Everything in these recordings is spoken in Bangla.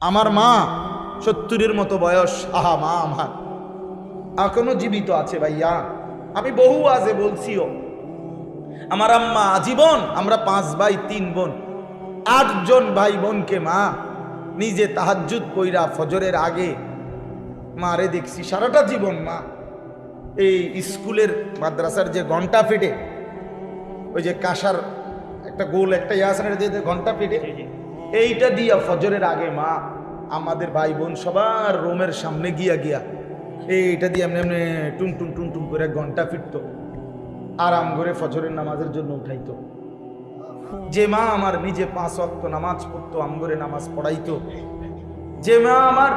আমার মা 70-এর মতো বয়স, আহা মা আমার এখনো জীবিত আছে ভাইয়া। আমি বহু আজে বলছিও, আমার আম্মা আজীবন, আমরা 5 ভাই 3 বোন, 8 জন ভাই বোনকে মা নিজে তাহাজ্জুদ কইরা ফজরের আগে মারে দেখছি সারাটা জীবন। মা এই স্কুলের মাদ্রাসার যে ঘন্টা ফিটে, ওই যে কাঁসার একটা গোল একটা ইয়াসানের যে ঘন্টা ফিটে, এইটা দিয়া ফজরের আগে মা আমাদের ভাই বোন সবার রুমের সামনে গিয়া গিয়া এইটা দিয়ে এমনি এমনি টুং টুং টুং টুং করে ঘন্টা ফিরতো, আরাম করে ফজরের নামাজের জন্য উঠাইতো। যে মা আমার নিজে 5 ওয়াক্ত নামাজ পড়তো, আমগরে নামাজ পড়াইতো, যে মা আমার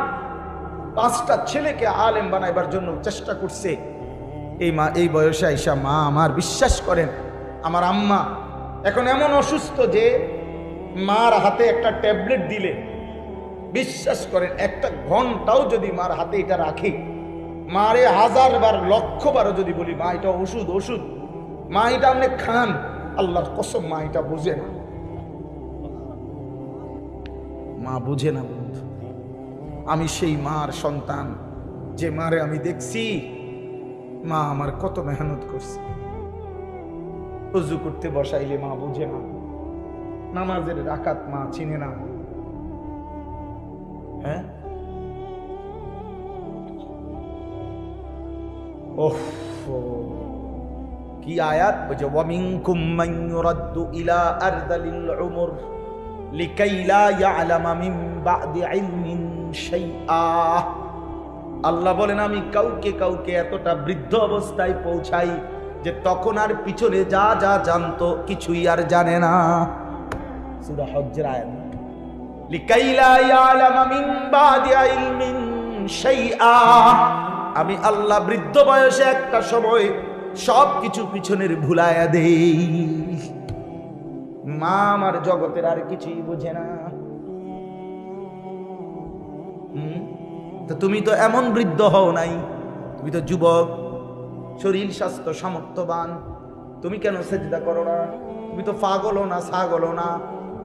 5টা ছেলেকে আলেম বানাইবার জন্য চেষ্টা করছে, এই মা এই বয়সে আইসা মা আমার, বিশ্বাস করেন আমার আম্মা এখন এমন অসুস্থ যে মার হাতে একটা ট্যাবলেট দিলে, বিশ্বাস করেন 1 ঘন্টাও যদি মার হাতে এটা রাখি, মারে 1000 বার 1,00,000 বারও যদি বলি মা এটা ওষুধ ওষুধ, মা এটা আপনি খান, আল্লাহর কসম মা এটা বুঝে না। মা বুঝে না বন্ধু। আমি সেই মার সন্তান, যে মারে আমি দেখছি মা আমার কত মেহনত করছে। ওযু করতে বসাইলে মা বুঝে না, নামাজের রাকাত মা চিনে না। হ্যাঁ, ওহ কি আয়াত, ওই যে ওয়ামিনকুম মান ইউরাদ্দু ইলা আরযালিল উমর লিকাই লা ইয়ালামা মিন বা'দি ইলমিন শাইআ। আল্লাহ বলেন আমি কাউকে কাউকে এতটা বৃদ্ধ অবস্থায় পৌঁছাই যে তখন আর পিছনে যা যা জানতো কিছুই আর জানে না। সূরা হজ্জের আয়াত, লিকাই লা ইয়ালামা মিন বা'দি ইলমিন শাইআ। আমি আল্লাহ বৃদ্ধ বয়সে একটা সময় সব কিছু পিছনের ভুলাইয়া দেই। মা আমার জগতের আর কিছুই বোঝে না। তো তুমি তো এমন বৃদ্ধ হও নাই, তুমি তো যুবক, শরীর স্বাস্থ্য সামর্থ্যবান, তুমি কেন সেজদা করো না? তুমি তো পাগলও না ছাগলও না,